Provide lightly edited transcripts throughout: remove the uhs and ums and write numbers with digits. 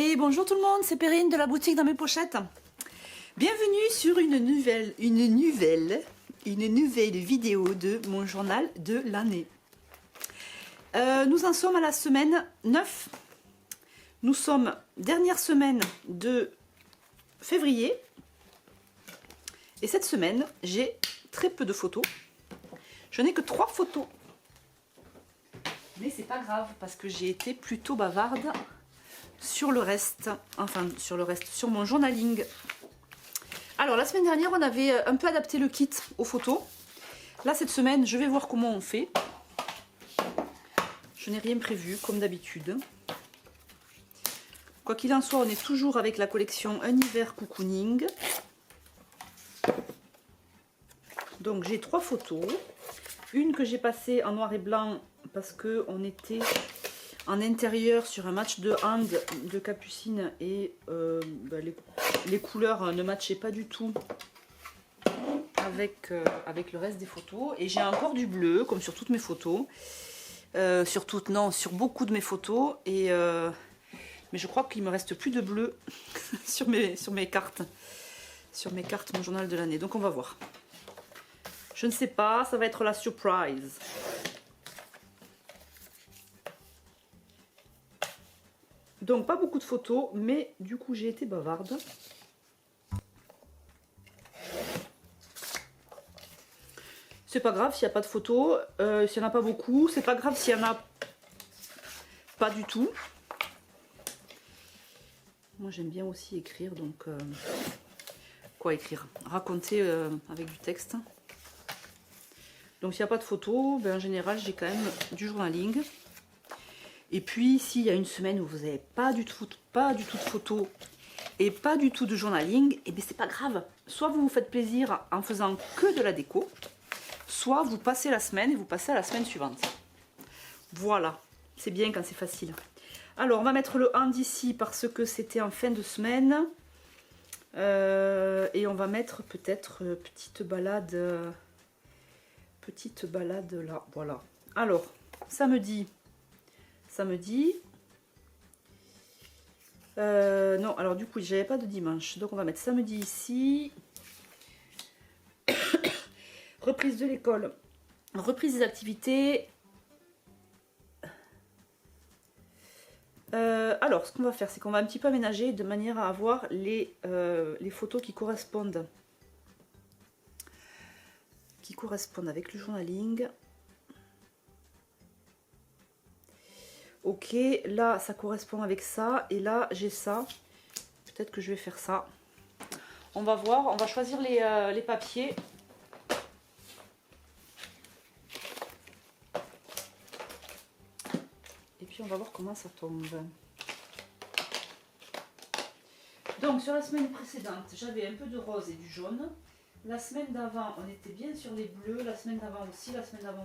Et bonjour tout le monde, c'est Perrine de la boutique dans mes pochettes. Bienvenue sur une nouvelle vidéo de mon journal de l'année. Nous en sommes à la semaine 9. Nous sommes dernière semaine de février. Et cette semaine, j'ai très peu de photos. Je n'ai que 3 photos. Mais c'est pas grave parce que j'ai été plutôt bavarde sur le reste. Enfin, sur mon journaling. Alors, la semaine dernière, on avait un peu adapté le kit aux photos. Là, cette semaine, je vais voir comment on fait. Je n'ai rien prévu, comme d'habitude. Quoi qu'il en soit, on est toujours avec la collection Un hiver cocooning. Donc, j'ai 3 photos. Une que j'ai passée en noir et blanc parce qu'on était en intérieur sur un match de hand de Capucine et les couleurs ne matchaient pas du tout avec le reste des photos. Et j'ai encore du bleu, comme sur toutes mes photos. Sur beaucoup de mes photos. Mais je crois qu'il me reste plus de bleu sur mes cartes. Sur mes cartes, mon journal de l'année. Donc on va voir. Je ne sais pas, ça va être la surprise. Donc pas beaucoup de photos, mais du coup j'ai été bavarde. C'est pas grave s'il n'y a pas de photos, s'il n'y en a pas beaucoup, c'est pas grave s'il n'y en a pas du tout. Moi j'aime bien aussi écrire, donc quoi écrire? Raconter avec du texte. Donc s'il n'y a pas de photos, ben, en général j'ai quand même du journaling. Et puis s'il y a une semaine où vous n'avez pas du tout de photos et pas du tout de journaling, et bien c'est pas grave. Soit vous vous faites plaisir en faisant que de la déco, soit vous passez la semaine et vous passez à la semaine suivante. Voilà, c'est bien quand c'est facile. Alors on va mettre le hand ici parce que c'était en fin de semaine. Et on va mettre peut-être petite balade là, voilà. Alors, samedi. Non, alors du coup, j'avais pas de dimanche. Donc on va mettre samedi ici. Reprise de l'école. Reprise des activités. Alors, ce qu'on va faire, c'est qu'on va un petit peu aménager de manière à avoir les photos qui correspondent avec le journaling. Ok, là ça correspond avec ça et là j'ai ça. Peut-être que je vais faire ça. On va voir, on va choisir les papiers. Et puis on va voir comment ça tombe. Donc sur la semaine précédente, j'avais un peu de rose et du jaune. La semaine d'avant, on était bien sur les bleus. La semaine d'avant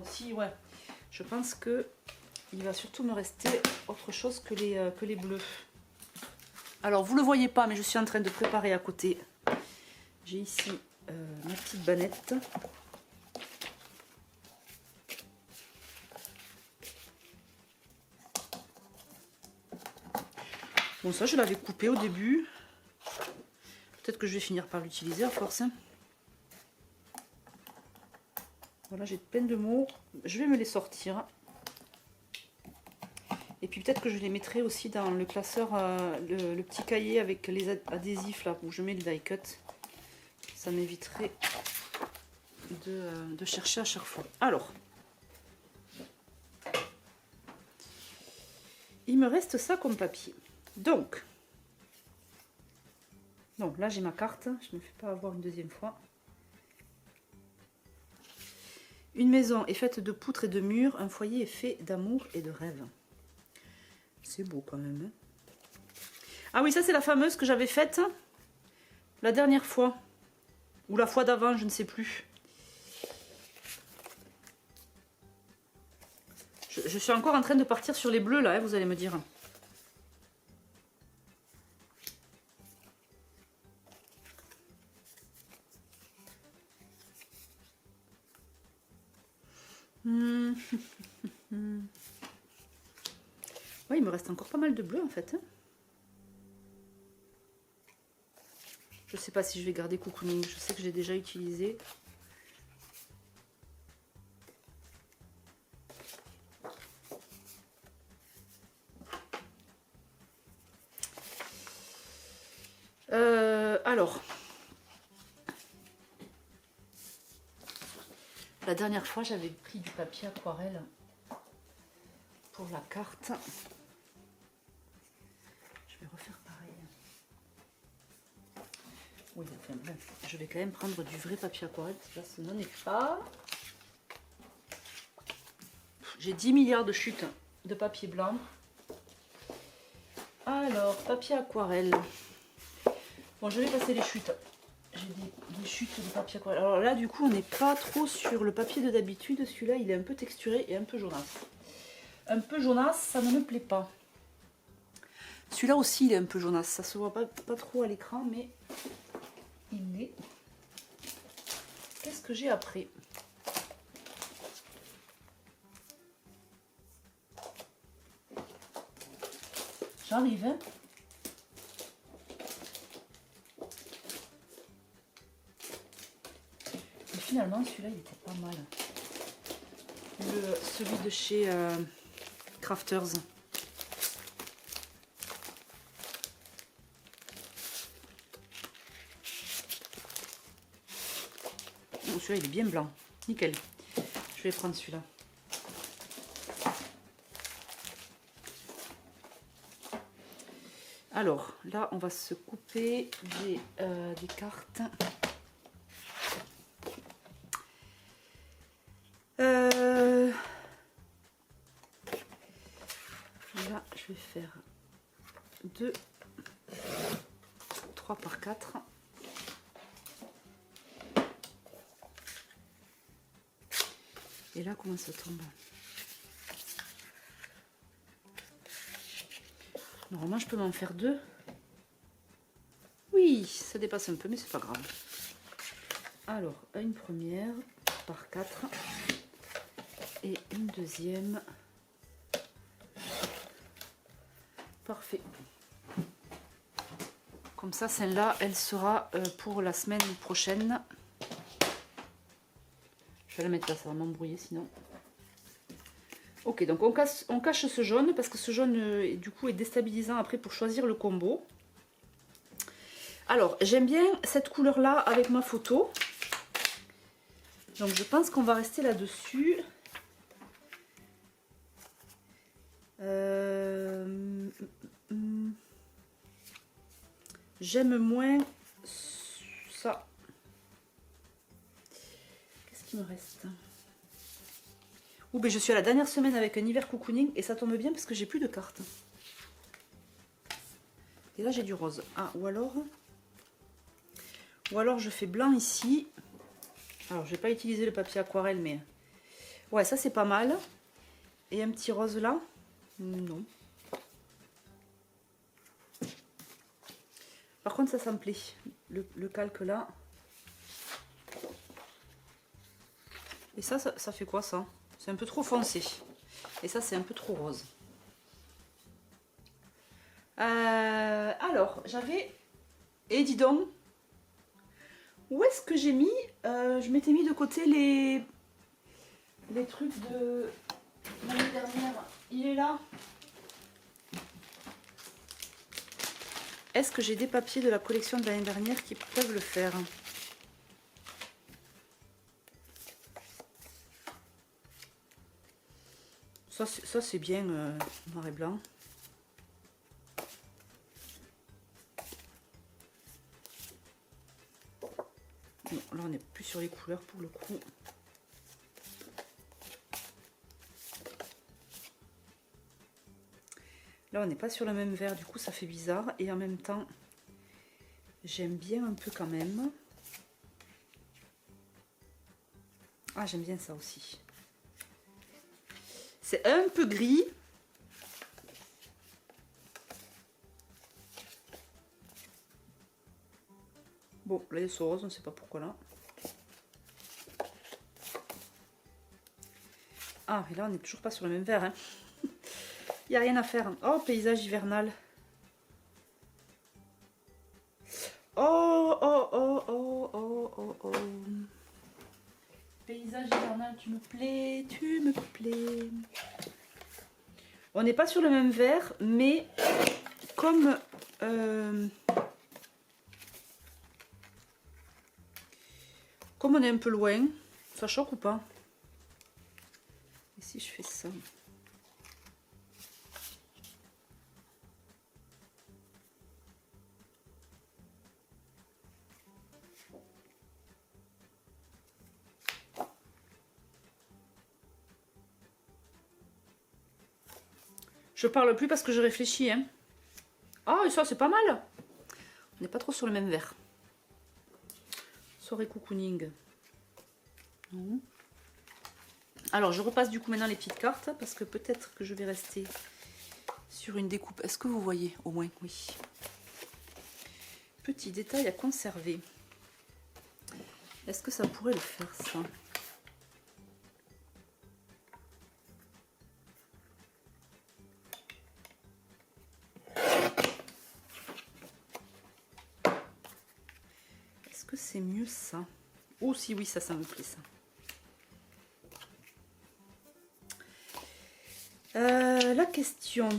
aussi, ouais. Je pense que il va surtout me rester autre chose que les bleus. Alors, vous ne le voyez pas, mais je suis en train de préparer à côté. J'ai ici ma petite bannette. Bon, ça, je l'avais coupé au début. Peut-être que je vais finir par l'utiliser à force. Hein. Voilà, j'ai plein de mots. Je vais me les sortir. Et puis peut-être que je les mettrai aussi dans le classeur, le petit cahier avec les adhésifs là où je mets le die cut. Ça m'éviterait de chercher à chaque fois. Alors, il me reste ça comme papier. Donc, là j'ai ma carte. Je ne me fais pas avoir une deuxième fois. Une maison est faite de poutres et de murs. Un foyer est fait d'amour et de rêves. C'est beau quand même. Hein. Ah oui, ça c'est la fameuse que j'avais faite la dernière fois. Ou la fois d'avant, je ne sais plus. Je suis encore en train de partir sur les bleus là, hein, vous allez me dire. Ouais, il me reste encore pas mal de bleu en fait. Hein. Je sais pas si je vais garder Cocooning. Je sais que je l'ai déjà utilisé. Alors, la dernière fois, j'avais pris du papier aquarelle pour la carte. Je vais refaire pareil. Oui, enfin, bon, je vais quand même prendre du vrai papier aquarelle, parce que là, ce n'en est pas. J'ai 10 milliards de chutes de papier blanc. Alors, papier aquarelle. Bon, je vais passer les chutes. J'ai des chutes de papier aquarelle. Alors là, du coup, on n'est pas trop sur le papier de d'habitude. Celui-là, il est un peu texturé et un peu jaunasse. Un peu jaunasse, ça ne me plaît pas. Celui-là aussi, il est un peu jaunasse. Ça se voit pas trop à l'écran, mais il est. Qu'est-ce que j'ai après? J'arrive, hein. Et finalement, celui-là, il était pas mal. Celui de chez Crafters. Oh, celui-là, il est bien blanc. Nickel. Je vais prendre celui-là. Alors, là, on va se couper des cartes. Là, je vais faire 3 par 4. Et là, comment ça tombe? Normalement, je peux m'en faire 2. Oui, ça dépasse un peu, mais c'est pas grave. Alors, une première par 4 et une deuxième. Parfait. Comme ça, celle-là, elle sera pour la semaine prochaine. Je vais la mettre là, ça va m'embrouiller sinon. Ok, donc on cache ce jaune parce que ce jaune du coup est déstabilisant après pour choisir le combo. Alors, j'aime bien cette couleur-là avec ma photo. Donc je pense qu'on va rester là-dessus. J'aime moins ça. Qu'est-ce qui me reste? Ouh, ben je suis à la dernière semaine avec un hiver cocooning et ça tombe bien parce que j'ai plus de cartes. Et là j'ai du rose. Ah, ou alors je fais blanc ici. Alors je vais pas utiliser le papier aquarelle, mais ouais, ça c'est pas mal. Et un petit rose là? Non. Par contre ça me plaît. Le calque là. Et ça fait quoi ça? C'est un peu trop foncé. Et ça c'est un peu trop rose. Alors j'avais... Et dis donc, où est-ce que j'ai mis je m'étais mis de côté les trucs de l'année dernière. Il est là. Est-ce que j'ai des papiers de la collection de l'année dernière qui peuvent le faire? Ça c'est bien noir et blanc. Non, là on n'est plus sur les couleurs pour le coup. Là on n'est pas sur le même vert, du coup ça fait bizarre. Et en même temps, j'aime bien un peu quand même. Ah, j'aime bien ça aussi. C'est un peu gris. Bon, là il y a ce rose, on ne sait pas pourquoi là. Ah, et là on n'est toujours pas sur le même vert. Hein. Il n'y a rien à faire. Oh, paysage hivernal. Oh, tu me plais, tu me plais. On n'est pas sur le même verre, mais comme comme on est un peu loin, ça choque ou pas? Et si je fais ça? Je parle plus parce que je réfléchis. Hein. Ah, et ça, c'est pas mal. On n'est pas trop sur le même verre. Soirée cocooning. Non. Alors, je repasse du coup maintenant les petites cartes parce que peut-être que je vais rester sur une découpe. Est-ce que vous voyez au moins? Oui. Petit détail à conserver. Est-ce que ça pourrait le faire, ça? Est-ce que c'est mieux ça? Oh si oui, ça me plaît ça. La question.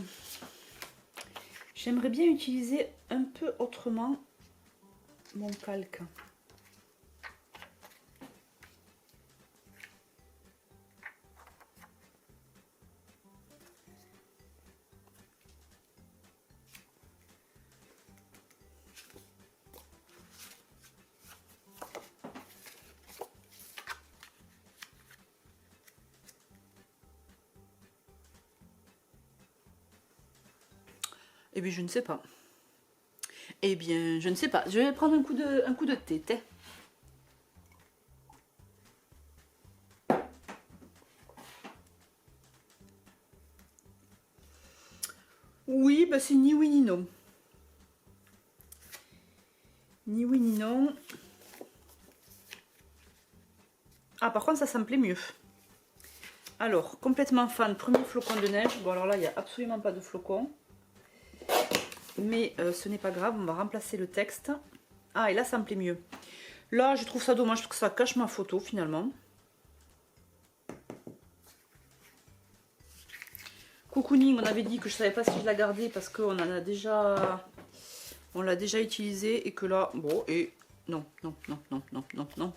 J'aimerais bien utiliser un peu autrement mon calque. Eh bien, je ne sais pas. Eh bien, je ne sais pas. Je vais prendre un coup de thé. Oui, bah c'est ni oui ni non. Ni oui ni non. Ah, par contre, ça me plaît mieux. Alors, complètement fan, premier flocon de neige. Bon, alors là, il n'y a absolument pas de flocon. Mais ce n'est pas grave, on va remplacer le texte. Ah, et là, ça me plaît mieux. Là, je trouve ça dommage parce que ça cache ma photo, finalement. Cocooning, on avait dit que je ne savais pas si je la gardais parce qu'on en a déjà... On l'a déjà utilisé et que là... Bon, et... Non, non, non, non, non, non, non.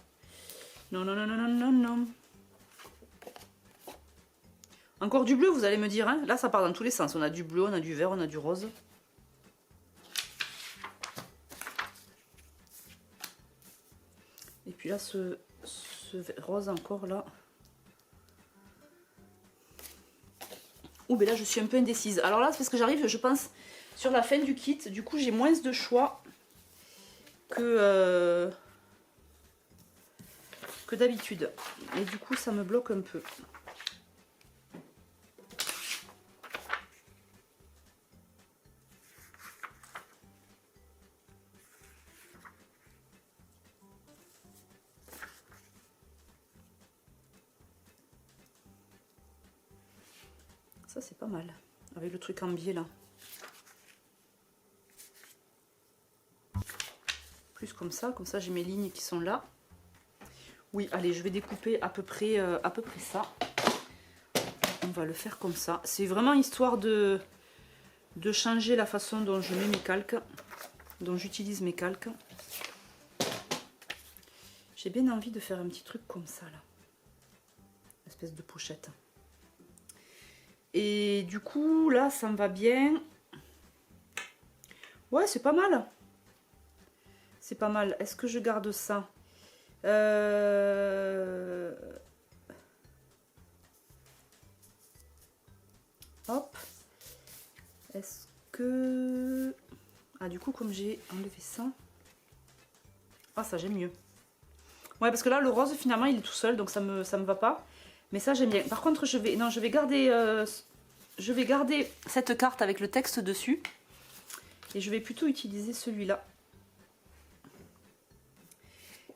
Non, non, non, non, non, non, non. Encore du bleu, vous allez me dire. Hein. Là, ça part dans tous les sens. On a du bleu, on a du vert, on a du rose. Et puis là, ce rose encore, là. Ouh, ben là, je suis un peu indécise. Alors là, c'est parce que j'arrive, je pense, sur la fin du kit. Du coup, j'ai moins de choix que d'habitude. Et du coup, ça me bloque un peu. Ça, c'est pas mal. Avec le truc en biais, là. Plus comme ça j'ai mes lignes qui sont là. Oui, allez, je vais découper à peu près ça. On va le faire comme ça. C'est vraiment histoire de changer la façon dont je mets mes calques, dont j'utilise mes calques. J'ai bien envie de faire un petit truc comme ça, là. Une espèce de pochette. Et du coup, là, ça me va bien. Ouais, c'est pas mal. C'est pas mal. Est-ce que je garde ça? Hop. Est-ce que... Ah, du coup, comme j'ai enlevé ça... Ah, ça, j'aime mieux. Ouais, parce que là, le rose, finalement, il est tout seul, donc ça me va pas. Mais ça, j'aime bien. Par contre, je vais garder cette carte avec le texte dessus. Et je vais plutôt utiliser celui-là.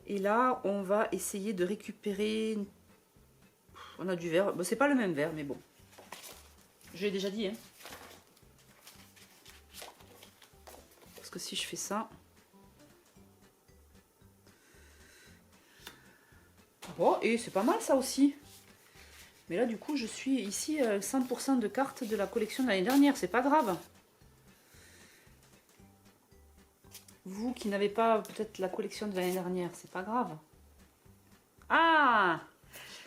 Et là, on va essayer de récupérer... On a du vert. Bon, c'est pas le même vert, mais bon. Je l'ai déjà dit, hein. Parce que si je fais ça... Bon, et c'est pas mal ça aussi. Mais là, du coup, je suis ici 100% de cartes de la collection de l'année dernière. C'est pas grave. Vous qui n'avez pas peut-être la collection de l'année dernière, c'est pas grave. Ah!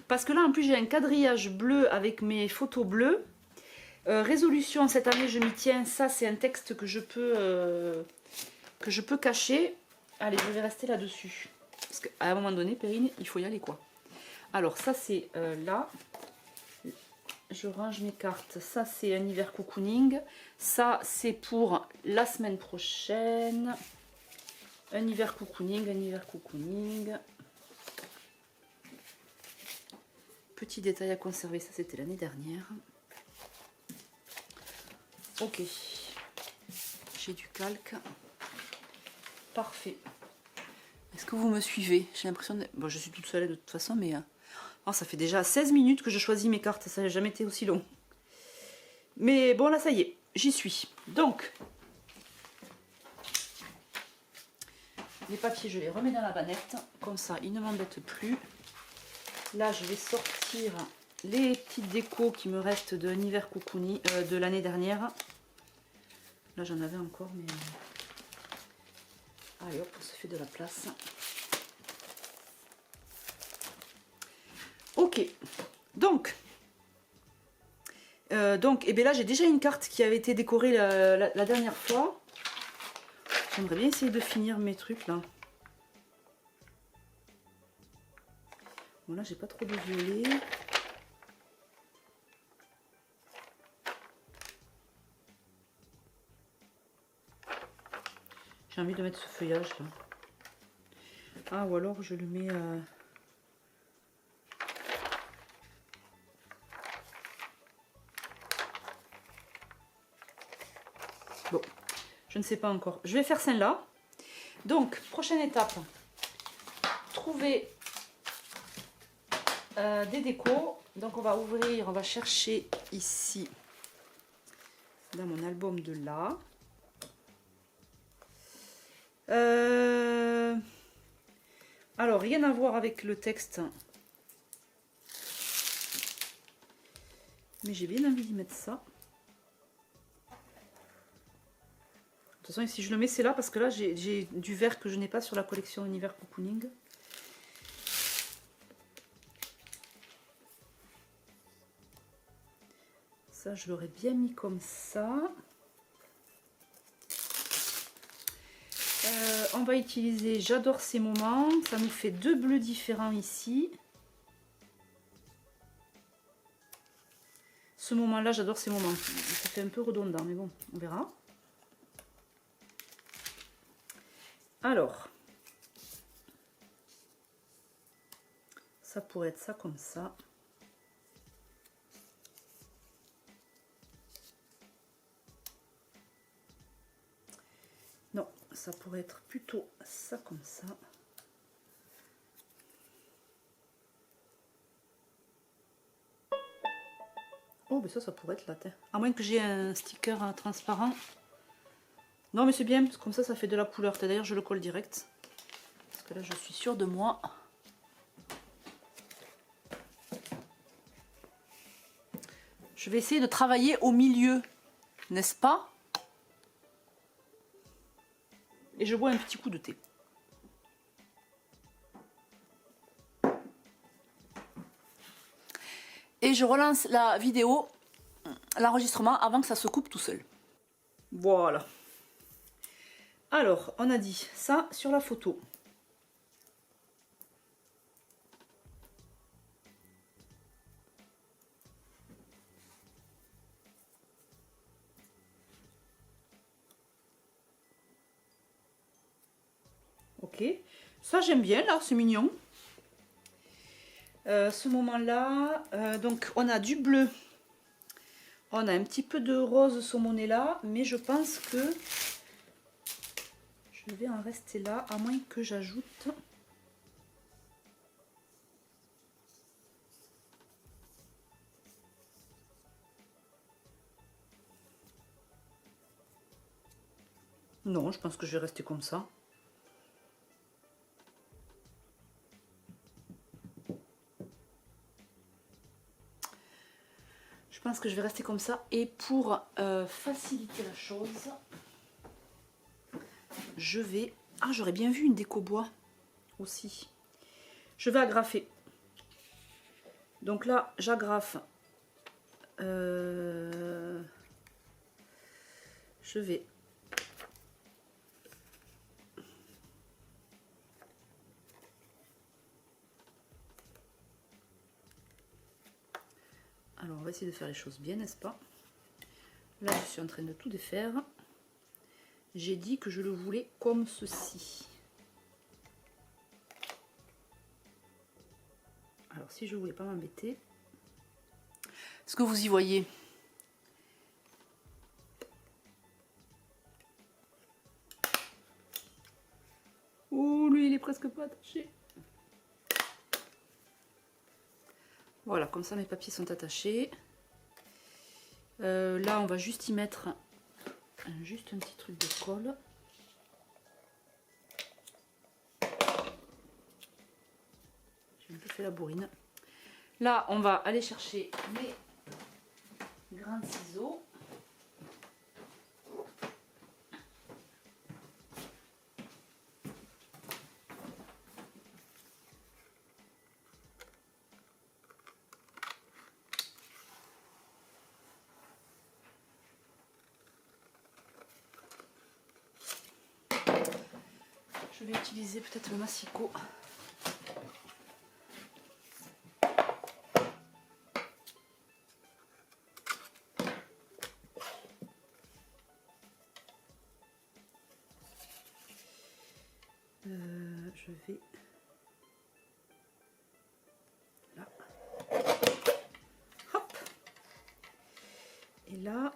Parce que là, en plus, j'ai un quadrillage bleu avec mes photos bleues. Résolution, cette année, je m'y tiens. Ça, c'est un texte que je peux cacher. Allez, je vais rester là-dessus. Parce qu'à un moment donné, Perrine, il faut y aller, quoi. Alors, ça, c'est là. Je range mes cartes. Ça, c'est un hiver cocooning. Ça, c'est pour la semaine prochaine. Un hiver cocooning, un hiver cocooning. Petit détail à conserver, ça, c'était l'année dernière. Ok. J'ai du calque. Parfait. Est-ce que vous me suivez? J'ai l'impression de... Bon, je suis toute seule de toute façon, mais... Oh, ça fait déjà 16 minutes que je choisis mes cartes. Ça n'a jamais été aussi long. Mais bon, là, ça y est. J'y suis. Donc, les papiers, je les remets dans la banette. Comme ça, ils ne m'embêtent plus. Là, je vais sortir les petites décos qui me restent de l'hiver cocooning de l'année dernière. Là, j'en avais encore, mais... Allez, hop, on se fait de la place. Ok. Donc, et bien là, j'ai déjà une carte qui avait été décorée la dernière fois. J'aimerais bien essayer de finir mes trucs, là. Bon, là, j'ai pas trop de violet. J'ai envie de mettre ce feuillage là. Ah, ou alors je le mets... Bon, je ne sais pas encore. Je vais faire celle-là. Donc, prochaine étape. Trouver des décos. Donc, on va ouvrir, on va chercher ici, dans mon album de là. Alors, rien à voir avec le texte. Mais j'ai bien envie d'y mettre ça. De toute façon, si je le mets, c'est là parce que là, j'ai du vert que je n'ai pas sur la collection Univers Cocooning. Ça, je l'aurais bien mis comme ça. On va utiliser J'adore ces moments. Ça nous fait deux bleus différents ici. Ce moment-là, j'adore ces moments. Ça fait un peu redondant, mais bon, on verra. Alors, ça pourrait être ça comme ça. Non, ça pourrait être plutôt ça comme ça. Oh, mais ça pourrait être là. À moins que j'ai un sticker transparent. Non, mais c'est bien, parce que comme ça fait de la couleur. D'ailleurs, je le colle direct. Parce que là, je suis sûre de moi. Je vais essayer de travailler au milieu, n'est-ce pas? Et je bois un petit coup de thé. Et je relance la vidéo, l'enregistrement, avant que ça se coupe tout seul. Voilà. Alors, on a dit ça sur la photo. Ok. Ça, j'aime bien, là, c'est mignon. Ce moment-là, donc on a du bleu. On a un petit peu de rose saumoné là, mais je pense que je vais en rester là, à moins que j'ajoute... Non, je pense que je vais rester comme ça. pense que je vais rester comme ça. Et pour faciliter la chose, je vais... Ah, j'aurais bien vu une déco bois aussi. Je vais agrafer. Donc là, j'agrafe. Je vais... Alors, on va essayer de faire les choses bien, n'est-ce pas? Là, je suis en train de tout défaire. J'ai dit que je le voulais comme ceci. Alors, si je voulais pas m'embêter, est-ce que vous y voyez? Oh, lui, il est presque pas attaché. Voilà, comme ça, mes papiers sont attachés. Là, on va juste y mettre juste un petit truc de colle. J'ai un peu fait la bourrine. Là, on va aller chercher mes grains de ciseaux. Je vais utiliser peut-être le massicot. Je vais là. Hop. Et là.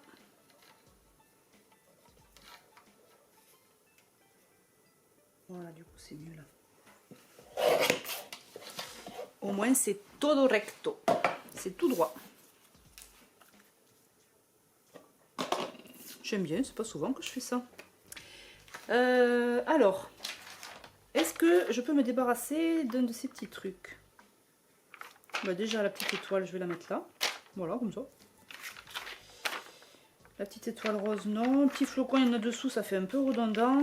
Voilà, du coup c'est mieux là. Au moins c'est todo recto. C'est tout droit. J'aime bien, c'est pas souvent que je fais ça. Alors, est-ce que je peux me débarrasser d'un de ces petits trucs? Bah déjà la petite étoile, je vais la mettre là. Voilà, comme ça. La petite étoile rose, non. Petit flocon, il y en a dessous, ça fait un peu redondant.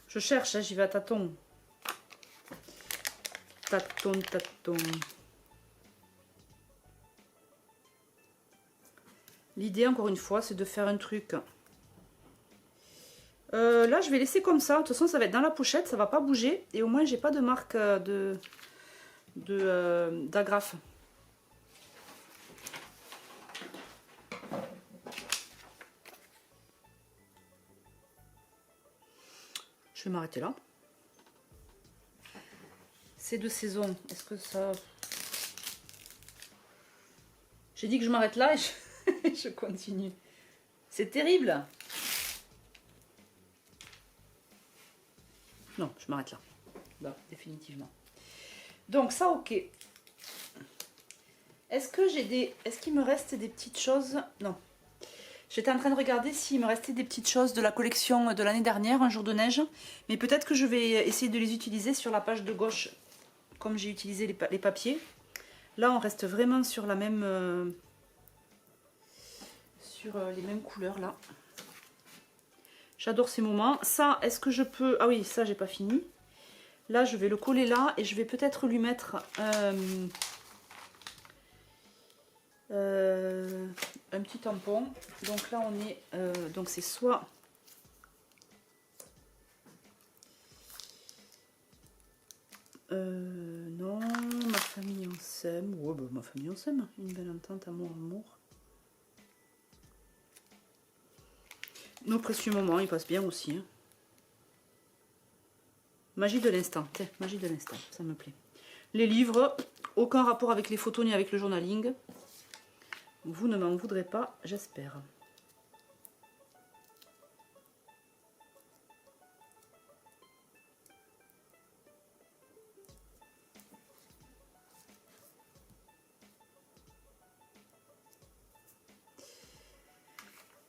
Je cherche, hein, j'y vais à tâtons. Tâtons, tâtons. L'idée, encore une fois, c'est de faire un truc. Là, je vais laisser comme ça. De toute façon, ça va être dans la pochette, ça va pas bouger. Et au moins, j'ai pas de marque d'agrafe. Je vais m'arrêter là. C'est de saison. Est-ce que ça... J'ai dit que je m'arrête là et je continue. C'est terrible. Non, je m'arrête là. Là, définitivement. Donc ça, ok. Est-ce que j'ai des... Est-ce qu'il me reste des petites choses? Non. J'étais en train de regarder s'il me restait des petites choses de la collection de l'année dernière, Un jour de neige. Mais peut-être que je vais essayer de les utiliser sur la page de gauche, comme j'ai utilisé les papiers. Là, on reste vraiment sur la même... sur les mêmes couleurs, là. J'adore ces moments. Ça, est-ce que je peux... Ah oui, ça, j'ai pas fini. Là, je vais le coller là et je vais peut-être lui mettre un petit tampon. Donc là, on est... donc c'est soit... non, ma famille en s'aime. Ouais, bah, ma famille en s'aime. Une belle entente, amour, amour. Nos précieux moments, ils passent bien aussi. Hein. Magie de l'instant. Tiens, magie de l'instant, ça me plaît. Les livres, aucun rapport avec les photos ni avec le journaling. Vous ne m'en voudrez pas, j'espère.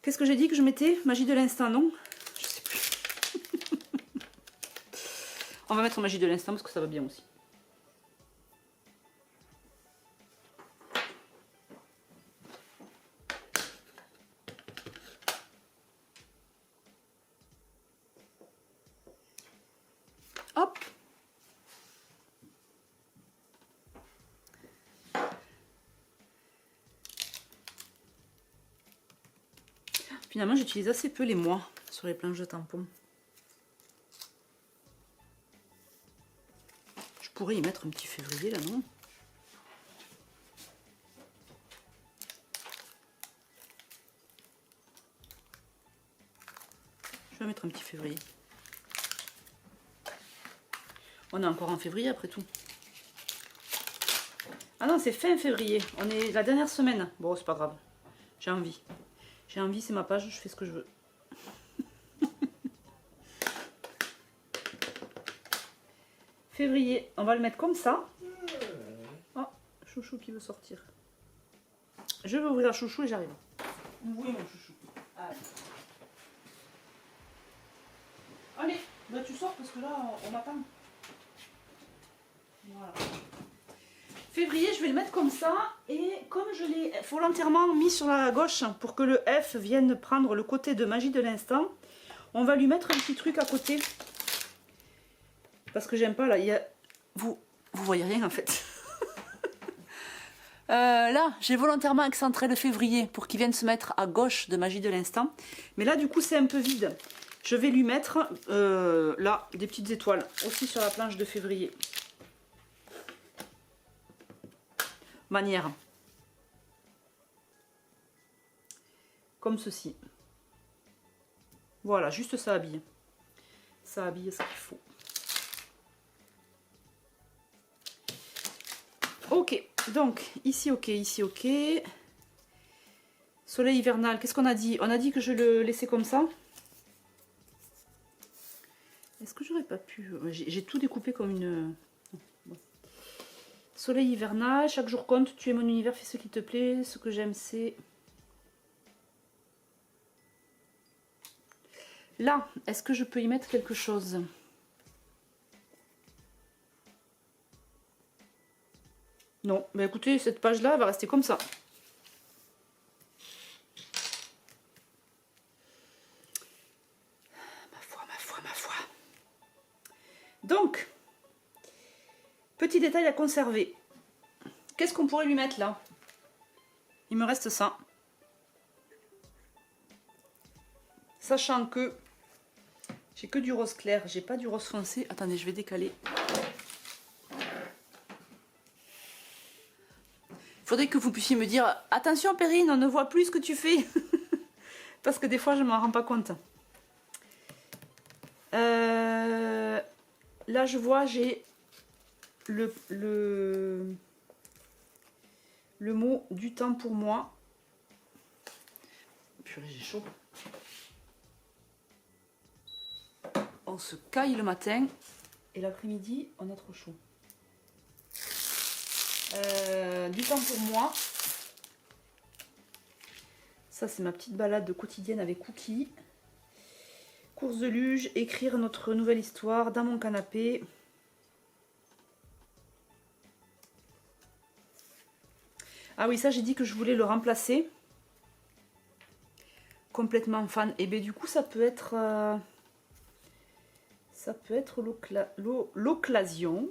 Qu'est-ce que j'ai dit que je mettais? Magie de l'instant, non? Je sais plus. On va mettre magie de l'instant parce que ça va bien aussi. Hop. Finalement, j'utilise assez peu les mois sur les planches de tampons. Je pourrais y mettre un petit février là, non? Je vais mettre un petit février. On est encore en février après tout. Ah non, c'est fin février. On est la dernière semaine. Bon, c'est pas grave. J'ai envie. J'ai envie, c'est ma page, je fais ce que je veux. Février, on va le mettre comme ça. Oh, chouchou qui veut sortir. Je vais ouvrir chouchou et j'arrive. Oui, mon chouchou. Allez. Allez, bah tu sors parce que là, on m'attend. Voilà. Février, je vais le mettre comme ça. Et comme je l'ai volontairement mis sur la gauche pour que le F vienne prendre le côté de magie de l'instant, on va lui mettre un petit truc à côté. Parce que j'aime pas, là, il y a... Vous voyez rien en fait. Là, j'ai volontairement excentré le février pour qu'il vienne se mettre à gauche de magie de l'instant. Mais là, du coup, c'est un peu vide. Je vais lui mettre, là, des petites étoiles. Aussi sur la planche de février. Manière. Comme ceci. Voilà, juste ça habille. Ça habille ce qu'il faut. Ok, donc ici ok, ici ok. Soleil hivernal, qu'est-ce qu'on a dit? On a dit que je le laissais comme ça. Est-ce que j'aurais pas pu... J'ai tout découpé comme une... Bon. Soleil hivernal, chaque jour compte, tu es mon univers, fais ce qui te plaît. Ce que j'aime c'est... Là, est-ce que je peux y mettre quelque chose? Non, mais écoutez, cette page-là va rester comme ça. Ma foi, ma foi, ma foi. Donc, petit détail à conserver. Qu'est-ce qu'on pourrait lui mettre là? Il me reste ça. Sachant que j'ai que du rose clair, j'ai pas du rose foncé. Attendez, je vais décaler. Il faudrait que vous puissiez me dire « Attention Perrine, on ne voit plus ce que tu fais !» Parce que des fois, je ne m'en rends pas compte. Là, je vois, j'ai le mot « du temps pour moi ». Purée, j'ai chaud. On se caille le matin et l'après-midi, on a trop chaud. Du temps pour moi. Ça, c'est ma petite balade quotidienne avec Cookie. Course de luge, écrire notre nouvelle histoire dans mon canapé. Ah oui, ça, j'ai dit que je voulais le remplacer. Complètement fan. Et bien, du coup, ça peut être... l'occasion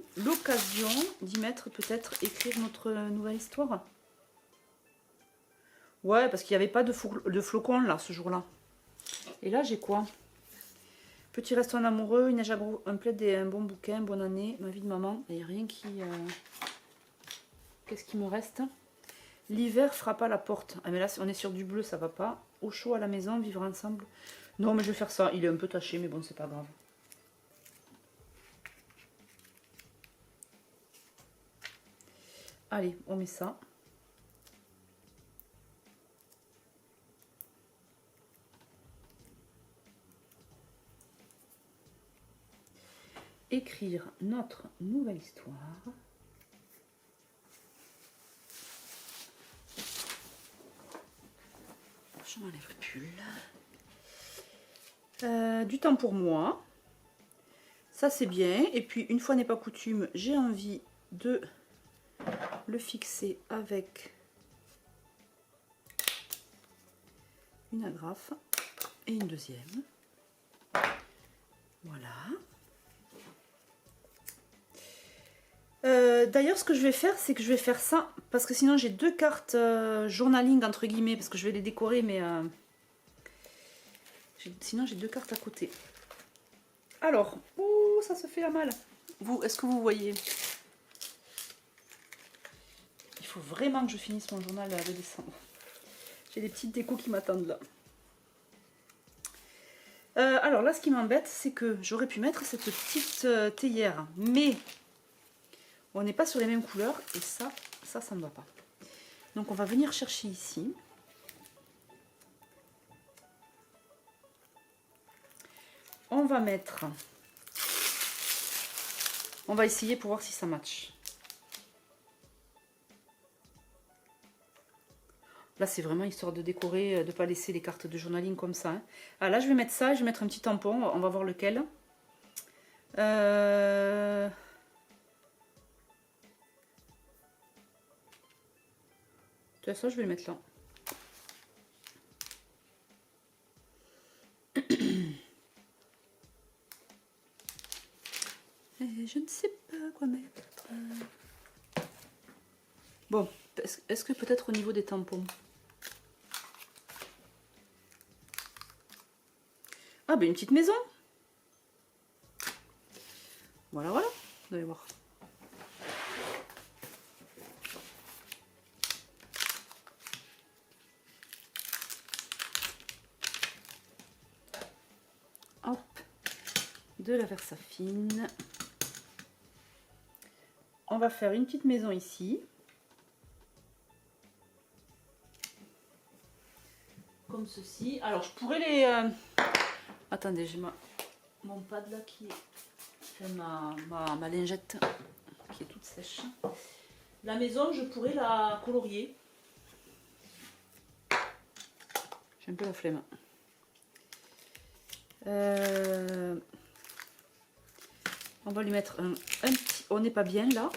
d'y mettre peut-être écrire notre nouvelle histoire. Ouais, parce qu'il n'y avait pas de flocons là ce jour-là. Et là j'ai quoi? Petit restaurant amoureux, une neige à gros, un plaid et un bon bouquin, bonne année, ma vie de maman. Il n'y a rien qui... Qu'est-ce qui me reste? L'hiver frappe à la porte. Ah mais là on est sur du bleu, ça va pas. Au chaud à la maison, vivre ensemble. Non mais je vais faire ça, il est un peu taché mais bon c'est pas grave. Allez, on met ça. Écrire notre nouvelle histoire. je m'enlève le pull. Du temps pour moi. Ça c'est bien. Et puis une fois n'est pas coutume, j'ai envie de le fixer avec une agrafe et une deuxième. Voilà. D'ailleurs, ce que je vais faire, c'est que je vais faire ça, parce que sinon j'ai deux cartes journaling entre guillemets, parce que je vais les décorer, mais sinon j'ai deux cartes à côté. Alors, ouh, ça se fait à mal. Vous, est-ce que vous voyez? Il faut vraiment que je finisse mon journal de décembre. J'ai des petites décos qui m'attendent là. Alors là, ce qui m'embête, c'est que j'aurais pu mettre cette petite théière, mais on n'est pas sur les mêmes couleurs et ça ne va pas. Donc on va venir chercher ici. On va mettre... On va essayer pour voir si ça match. Là, c'est vraiment histoire de décorer, de ne pas laisser les cartes de journaling comme ça. Hein. Ah, là, je vais mettre ça, je vais mettre un petit tampon. On va voir lequel. Ça, je vais le mettre là. Et je ne sais pas quoi mettre. Bon, est-ce que peut-être au niveau des tampons? Ah, ben une petite maison. Voilà, voilà. Vous allez voir. Hop. De la Versafine. On va faire une petite maison ici. Comme ceci. Alors, je pourrais les... Attendez, j'ai mon pad là qui est... ma lingette qui est toute sèche. La maison, je pourrais la colorier. J'ai un peu la flemme. On va lui mettre un petit... On n'est pas bien là.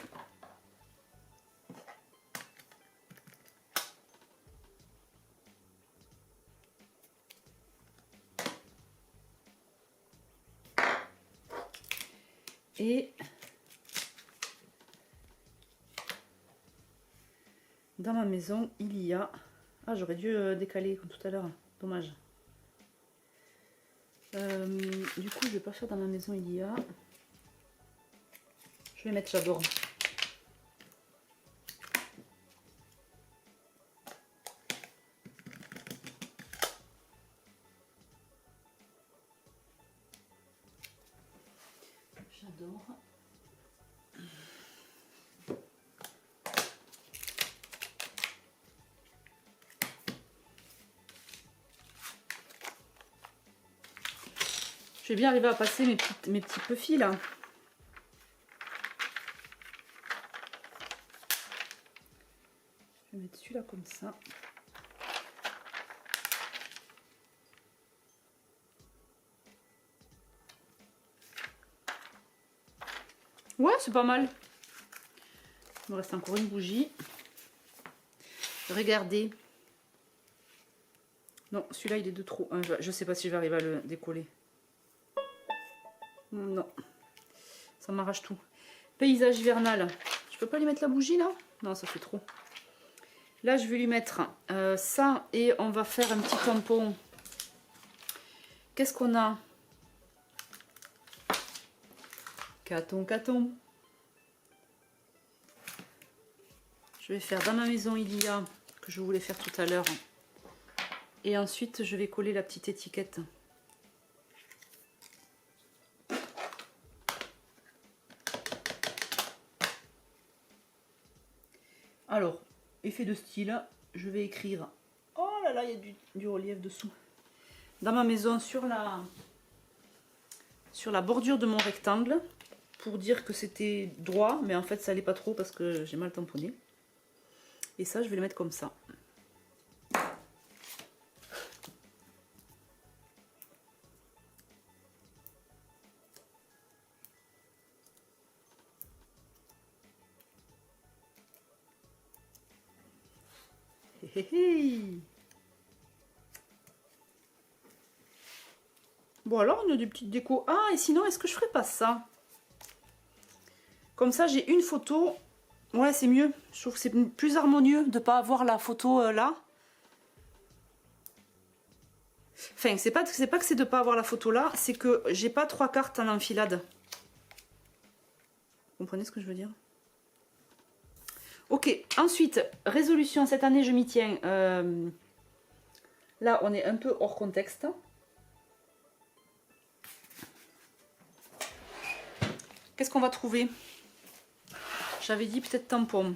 Et dans ma maison, il y a... Ah, j'aurais dû décaler comme tout à l'heure. Dommage. Du coup, je vais pas faire dans ma maison, il y a... Je vais mettre j'adore. J'adore. Je vais bien arriver à passer mes petits puffs là. Je vais mettre celui-là comme ça. Ouais, c'est pas mal. Il me reste encore une bougie. Regardez. Non, celui-là, il est de trop. Je sais pas si je vais arriver à le décoller. Non. Ça m'arrache tout. Paysage hivernal. Je peux pas lui mettre la bougie, là? Non, ça fait trop. Là, je vais lui mettre ça et on va faire un petit tampon. Qu'est-ce qu'on a? Caton. Je vais faire dans ma maison, il y a, que je voulais faire tout à l'heure. Et ensuite, je vais coller la petite étiquette. Alors, effet de style, je vais écrire... Oh là là, il y a du relief dessous. Dans ma maison, sur la bordure de mon rectangle, pour dire que c'était droit, mais en fait, ça allait pas trop parce que j'ai mal tamponné. Et ça, je vais le mettre comme ça. Hé hé. Bon alors, on a des petites décos. Ah, et sinon, est-ce que je ferais pas ça? Comme ça, j'ai une photo. Ouais, c'est mieux. Je trouve que c'est plus harmonieux de ne pas avoir la photo là. Enfin, c'est pas que c'est de ne pas avoir la photo là, c'est que j'ai pas 3 cartes en enfilade. Vous comprenez ce que je veux dire? Ok, ensuite, résolution, cette année je m'y tiens. Là, on est un peu hors contexte. Qu'est-ce qu'on va trouver? J'avais dit peut-être tampon.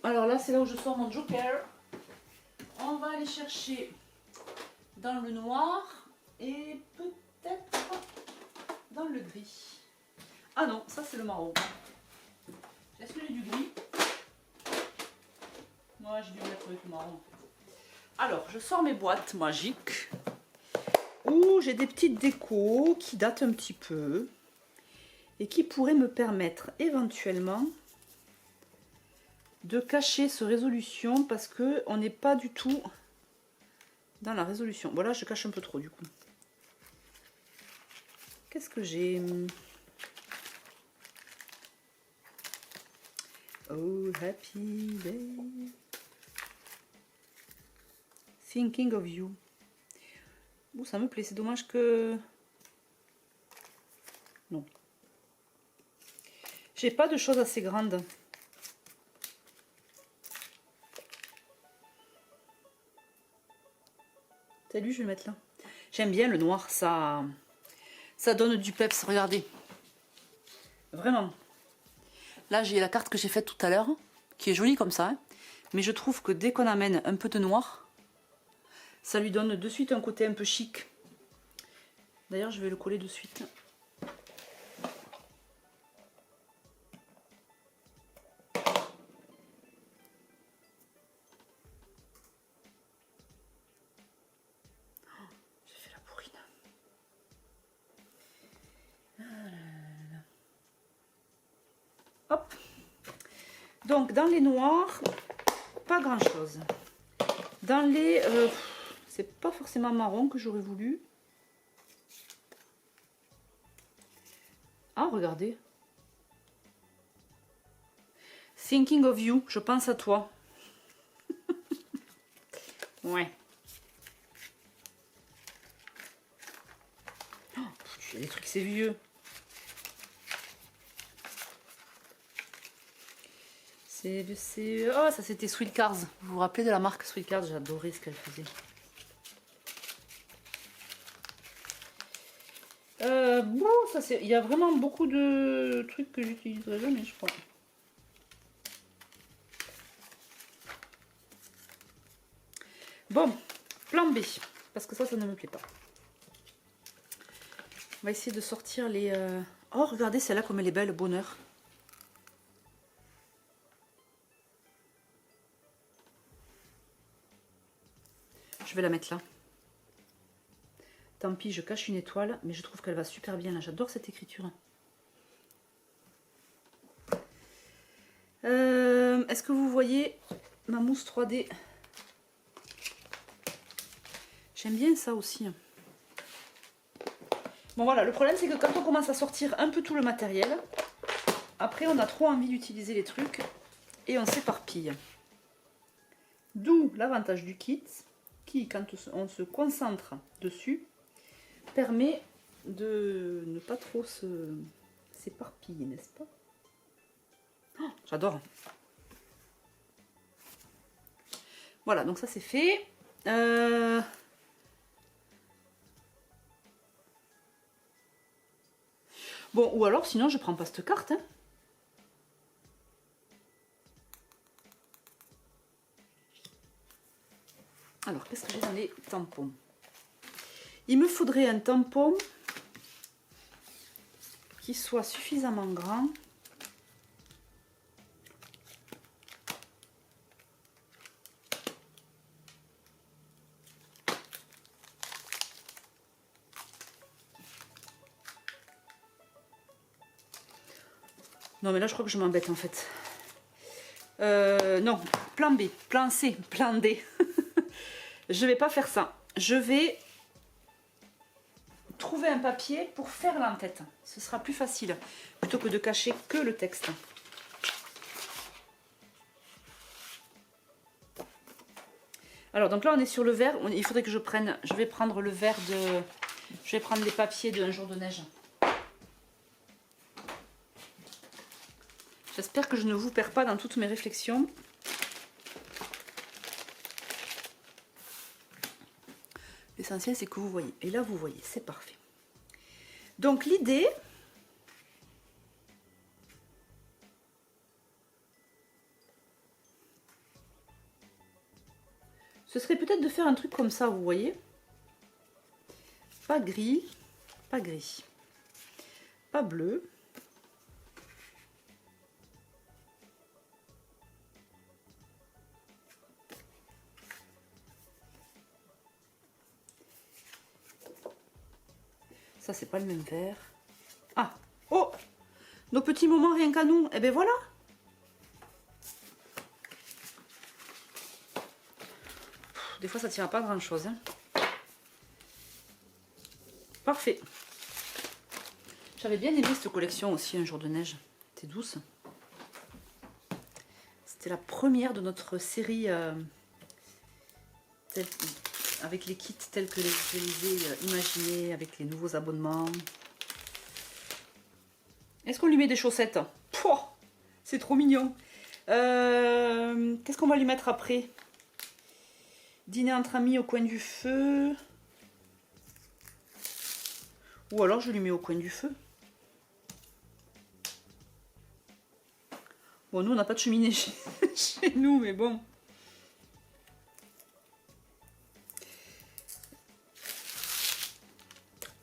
Alors là, c'est là où je sors mon joker. On va aller chercher dans le noir et peut-être dans le gris. Ah non, ça c'est le marron. Est-ce que j'ai du gris? Moi, j'ai dû le mettre avec le marron en fait. Alors, je sors mes boîtes magiques où j'ai des petites décos qui datent un petit peu et qui pourraient me permettre éventuellement de cacher ce résolution parce que on n'est pas du tout dans la résolution. Voilà, je cache un peu trop du coup. Qu'est-ce que j'ai? Oh, happy day. Thinking of you. Bon, ça me plaît, c'est dommage que... Non. J'ai pas de choses assez grandes. T'as lu, je vais le mettre là. J'aime bien le noir, ça donne du peps, regardez. Vraiment. Là, j'ai la carte que j'ai faite tout à l'heure, qui est jolie comme ça. Hein, mais je trouve que dès qu'on amène un peu de noir, ça lui donne de suite un côté un peu chic. D'ailleurs, je vais le coller de suite. J'ai fait la bourrine. Hop. Donc, dans les noirs, pas grand-chose. Dans les... c'est pas forcément marron que j'aurais voulu. Ah, regardez. Thinking of you, je pense à toi. Ouais. Oh, il y a des trucs, c'est vieux. Oh, ça c'était Sweet Cars. Vous vous rappelez de la marque Sweet Cars? J'adorais ce qu'elle faisait. Bon, ça c'est. Il y a vraiment beaucoup de trucs que j'utiliserai jamais, je crois. Bon, plan B, parce que ça ne me plaît pas. On va essayer de sortir les... Oh, regardez celle-là comme elle est belle, bonheur. Je vais la mettre là. Tant pis, je cache une étoile, mais je trouve qu'elle va super bien là. J'adore cette écriture. Est-ce que vous voyez ma mousse 3D? J'aime bien ça aussi. Bon voilà, le problème c'est que quand on commence à sortir un peu tout le matériel, après on a trop envie d'utiliser les trucs et on s'éparpille. D'où l'avantage du kit qui, quand on se concentre dessus, permet de ne pas trop s'éparpiller, n'est-ce pas? Oh, j'adore. Voilà, donc ça c'est fait. Bon, ou alors sinon je prends pas cette carte. Hein. Alors, qu'est-ce que j'ai dans les tampons? Il me faudrait un tampon qui soit suffisamment grand. Non, mais là, je crois que je m'embête, en fait. Non, plan B, plan C, plan D. Je vais pas faire ça. Je vais trouver un papier pour faire l'entête. Ce sera plus facile, plutôt que de cacher que le texte. Alors, donc là, on est sur le vert. Il faudrait que je prenne... Je vais prendre le vert de... Je vais prendre les papiers de Un jour de neige. J'espère que je ne vous perds pas dans toutes mes réflexions. L'essentiel, c'est que vous voyez. Et là, vous voyez, c'est parfait. Donc, l'idée... ce serait peut-être de faire un truc comme ça, vous voyez. Pas gris, pas gris, pas bleu. Ça, c'est pas le même vert. Ah, oh, nos petits moments rien qu'à nous. Eh ben voilà. Des fois, ça tient à pas grand-chose. Hein. Parfait. J'avais bien aimé cette collection aussi, Un jour de neige. C'était douce. C'était la première de notre série avec les kits tels que je les ai imaginés, avec les nouveaux abonnements. Est-ce qu'on lui met des chaussettes? C'est trop mignon. Qu'est-ce qu'on va lui mettre après? Dîner entre amis au coin du feu. Ou alors je lui mets au coin du feu. Bon, nous on n'a pas de cheminée chez nous, mais bon.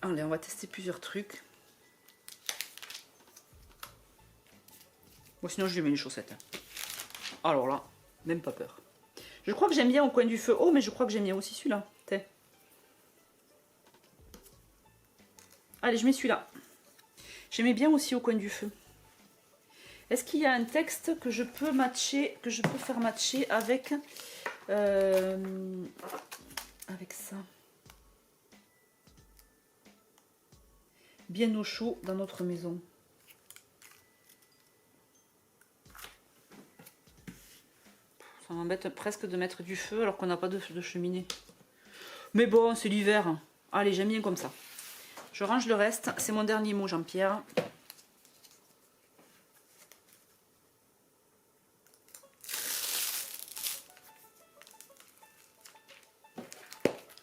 Allez, on va tester plusieurs trucs. Bon, sinon je lui mets les chaussettes. Alors là, même pas peur. Je crois que j'aime bien au coin du feu. Oh, mais je crois que j'aime bien aussi celui-là. Allez, je mets celui-là. J'aimais bien aussi au coin du feu. Est-ce qu'il y a un texte que je peux matcher, que je peux faire matcher avec ça? Bien au chaud dans notre maison. Ça m'embête presque de mettre du feu alors qu'on n'a pas de cheminée. Mais bon, c'est l'hiver. Allez, j'aime bien comme ça. Je range le reste. C'est mon dernier mot, Jean-Pierre.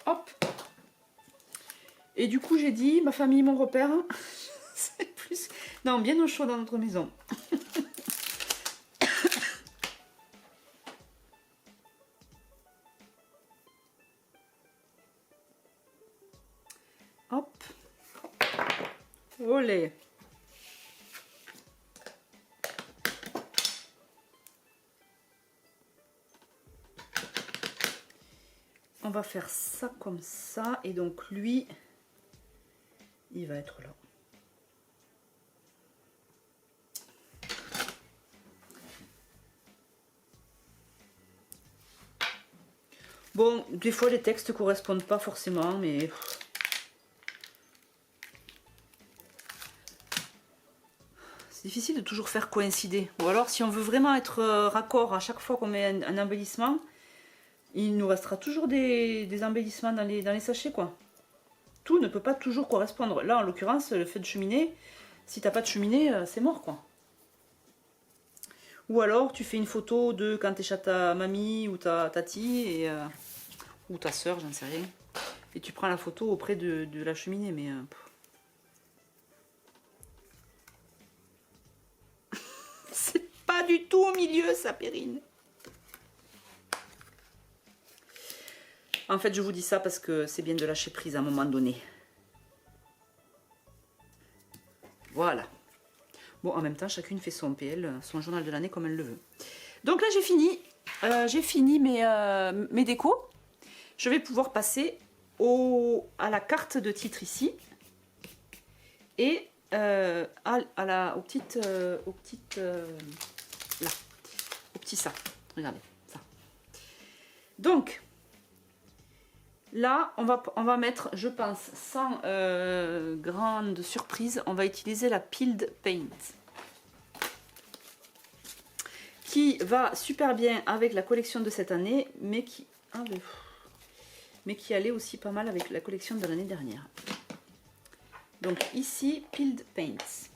Hop. Et du coup, j'ai dit, ma famille, mon repère. C'est plus... Non, bien au chaud dans notre maison. Hop. Olé. On va faire ça comme ça. Et donc lui, il va être là. Bon, des fois les textes correspondent pas forcément, mais... c'est difficile de toujours faire coïncider. Ou alors, si on veut vraiment être raccord à chaque fois qu'on met un embellissement, il nous restera toujours des embellissements dans les sachets, quoi. Tout ne peut pas toujours correspondre. Là, en l'occurrence, le fait de cheminée, si t'as pas de cheminée, c'est mort, quoi. Ou alors, tu fais une photo de quand t'es chez ta mamie ou ta tati, et, ou ta soeur, j'en sais rien. Et tu prends la photo auprès de la cheminée, mais... c'est pas du tout au milieu, ça, Perrine. En fait, je vous dis ça parce que c'est bien de lâcher prise à un moment donné. Voilà. Bon, en même temps, chacune fait son PL, son journal de l'année comme elle le veut. Donc là, j'ai fini. J'ai fini mes décos. Je vais pouvoir passer à la carte de titre ici. Et aux petites là, au petit ça. Regardez ça. Donc là, on va mettre, je pense, sans grande surprise, on va utiliser la Peeled Paint, qui va super bien avec la collection de cette année, mais qui allait aussi pas mal avec la collection de l'année dernière. Donc ici, Peeled Paints.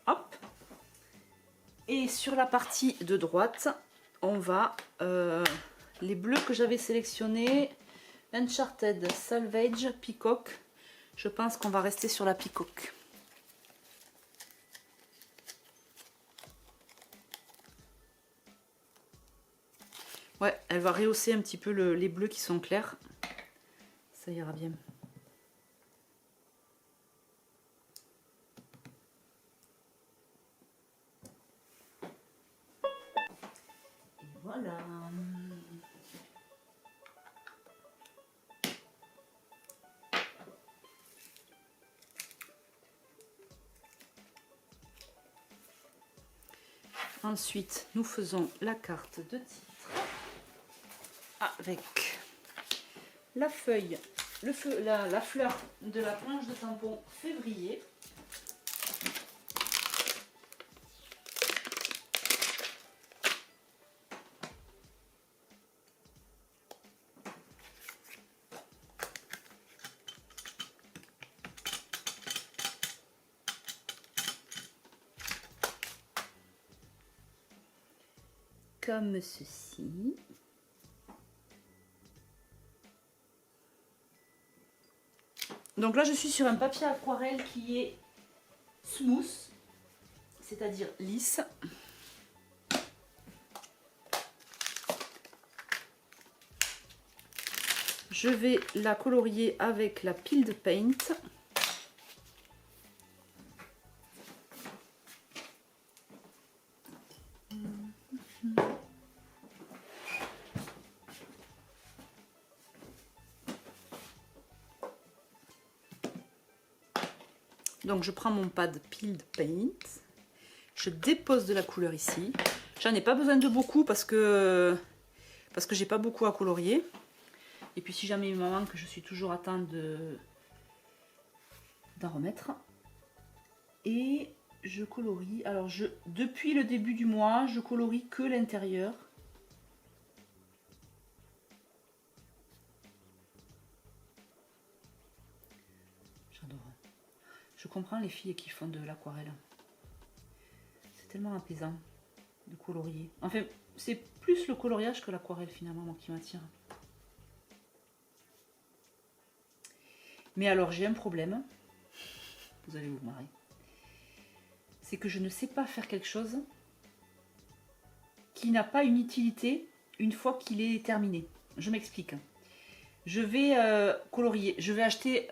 Hop. Et sur la partie de droite, on va les bleus que j'avais sélectionnés, Uncharted, Salvage, Peacock. Je pense qu'on va rester sur la Peacock. Ouais, elle va rehausser un petit peu les bleus qui sont clairs. Ça ira bien. Et voilà. Ensuite, nous faisons la carte de titre avec la feuille, la fleur de la planche de tampon février. Comme ceci. Donc là, je suis sur un papier aquarelle qui est smooth, c'est-à-dire lisse. Je vais la colorier avec la Peeled Paint. Donc je prends mon pad Peeled Paint, je dépose de la couleur ici. J'en ai pas besoin de beaucoup parce que j'ai pas beaucoup à colorier. Et puis si jamais il me manque, je suis toujours à temps d'en remettre. Et je colorie. Alors depuis le début du mois, je colorie que l'intérieur. J'adore. Je comprends les filles qui font de l'aquarelle. C'est tellement apaisant de colorier. Enfin, c'est plus le coloriage que l'aquarelle finalement, moi, qui m'attire. Mais alors, j'ai un problème. Vous allez vous marrer. C'est que je ne sais pas faire quelque chose qui n'a pas une utilité une fois qu'il est terminé. Je m'explique. Je vais colorier. Je vais acheter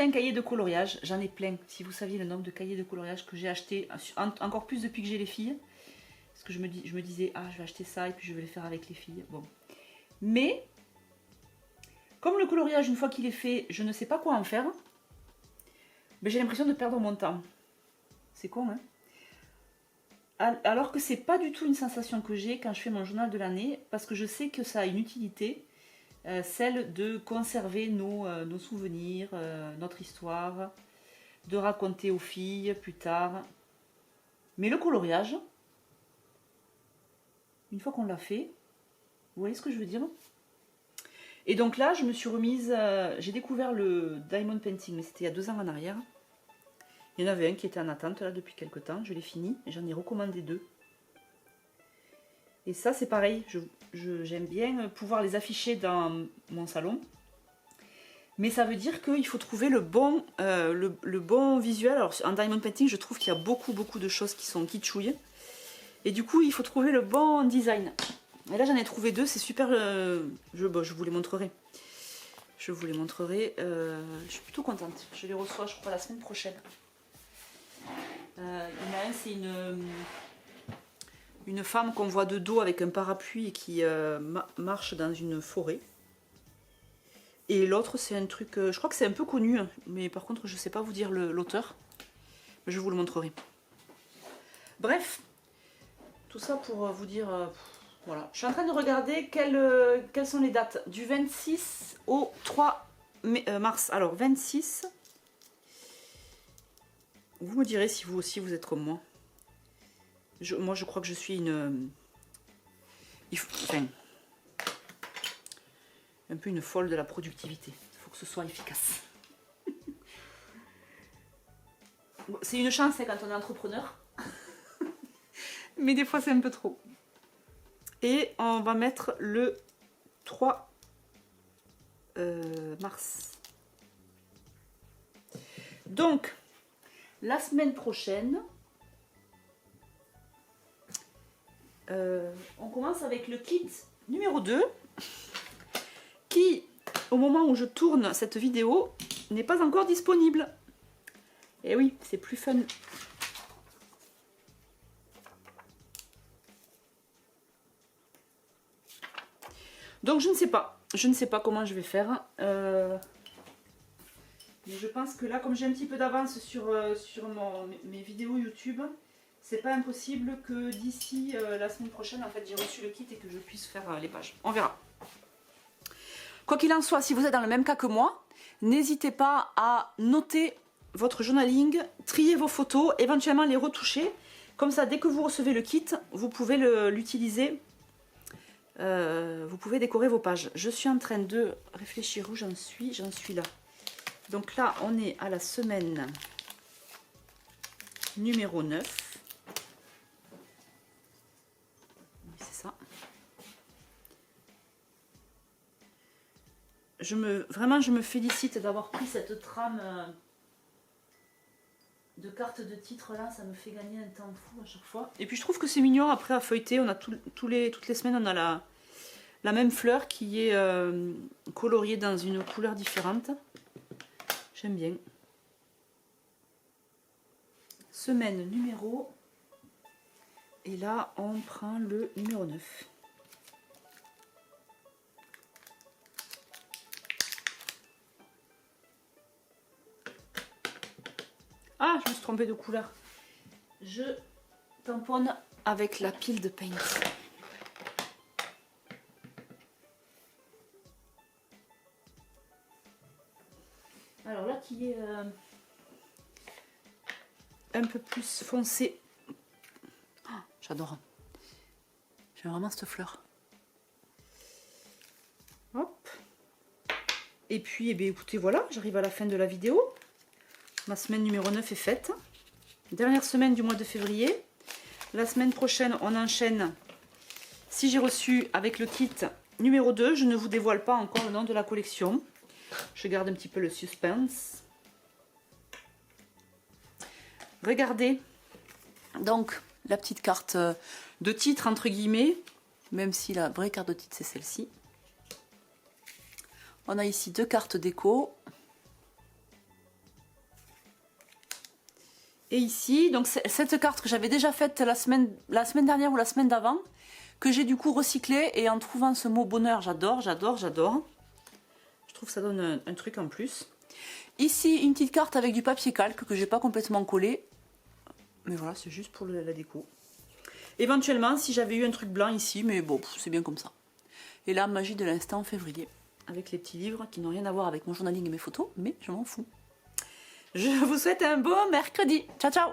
un cahier de coloriage. J'en ai plein. Si vous saviez le nombre de cahiers de coloriage que j'ai acheté, encore plus depuis que j'ai les filles. Parce que je me disais, ah, je vais acheter ça et puis je vais le faire avec les filles. Bon. Mais, comme le coloriage, une fois qu'il est fait, je ne sais pas quoi en faire. Ben, j'ai l'impression de perdre mon temps. C'est con, hein? Alors que c'est pas du tout une sensation que j'ai quand je fais mon journal de l'année, parce que je sais que ça a une utilité, celle de conserver nos souvenirs, notre histoire, de raconter aux filles plus tard. Mais le coloriage, une fois qu'on l'a fait, vous voyez ce que je veux dire? Et donc là, je me suis remise, j'ai découvert le Diamond Painting, mais c'était il y a 2 ans en arrière. Il y en avait un qui était en attente là depuis quelques temps, je l'ai fini et j'en ai recommandé 2. Et ça c'est pareil, j'aime bien pouvoir les afficher dans mon salon. Mais ça veut dire qu'il faut trouver le bon visuel. Alors en Diamond Painting, je trouve qu'il y a beaucoup de choses qui sont kitschouilles. Et du coup, il faut trouver le bon design. Et là j'en ai trouvé 2, c'est super, je vous les montrerai. Je vous les montrerai, je suis plutôt contente. Je les reçois je crois la semaine prochaine. Il y en a un, c'est Une femme qu'on voit de dos avec un parapluie et qui marche dans une forêt. Et l'autre, c'est un truc, je crois que c'est un peu connu, mais par contre, je ne sais pas vous dire l'auteur. Je vous le montrerai. Bref, tout ça pour vous dire, voilà. Je suis en train de regarder quelles sont les dates. Du 26 au 3 mars. Alors, 26, vous me direz si vous aussi vous êtes comme moi. Moi, je crois que je suis une... enfin, un peu une folle de la productivité. Il faut que ce soit efficace. C'est une chance quand on est entrepreneur. Mais des fois, c'est un peu trop. Et on va mettre le 3 mars. Donc, la semaine prochaine... on commence avec le kit numéro 2 qui, au moment où je tourne cette vidéo, n'est pas encore disponible. Et oui, c'est plus fun. Donc je ne sais pas comment je vais faire. Mais je pense que là, comme j'ai un petit peu d'avance sur mes vidéos YouTube, c'est pas impossible que d'ici la semaine prochaine, en fait, j'ai reçu le kit et que je puisse faire les pages. On verra. Quoi qu'il en soit, si vous êtes dans le même cas que moi, n'hésitez pas à noter votre journaling, trier vos photos, éventuellement les retoucher. Comme ça, dès que vous recevez le kit, vous pouvez l'utiliser. Vous pouvez décorer vos pages. Je suis en train de réfléchir où j'en suis là. Donc là, on est à la semaine numéro 9. C'est ça. Vraiment, je me félicite d'avoir pris cette trame de cartes de titre là. Ça me fait gagner un temps fou à chaque fois. Et puis je trouve que c'est mignon après à feuilleter. On a toutes les semaines, on a la même fleur qui est coloriée dans une couleur différente. J'aime bien. Semaine numéro. Et là, on prend le numéro 9. Ah, je me suis trompée de couleur. Je tamponne avec la pile de paint. Alors là, qui est un peu plus foncé. Oh, j'adore. J'aime vraiment cette fleur. Hop. Et puis, eh bien, écoutez, voilà, j'arrive à la fin de la vidéo. Ma semaine numéro 9 est faite. Dernière semaine du mois de février. La semaine prochaine, on enchaîne. Si j'ai reçu avec le kit numéro 2, je ne vous dévoile pas encore le nom de la collection. Je garde un petit peu le suspense. Regardez. Donc, la petite carte de titre, entre guillemets. Même si la vraie carte de titre, c'est celle-ci. On a ici 2 cartes déco. Et ici, donc cette carte que j'avais déjà faite la semaine dernière ou la semaine d'avant, que j'ai du coup recyclée, et en trouvant ce mot bonheur, j'adore, j'adore, j'adore. Je trouve que ça donne un truc en plus. Ici, une petite carte avec du papier calque que j'ai pas complètement collé. Mais voilà, c'est juste pour la déco. Éventuellement, si j'avais eu un truc blanc ici, mais bon, c'est bien comme ça. Et là, magie de l'instant février. Avec les petits livres qui n'ont rien à voir avec mon journaling et mes photos, mais je m'en fous. Je vous souhaite un beau mercredi. Ciao, ciao!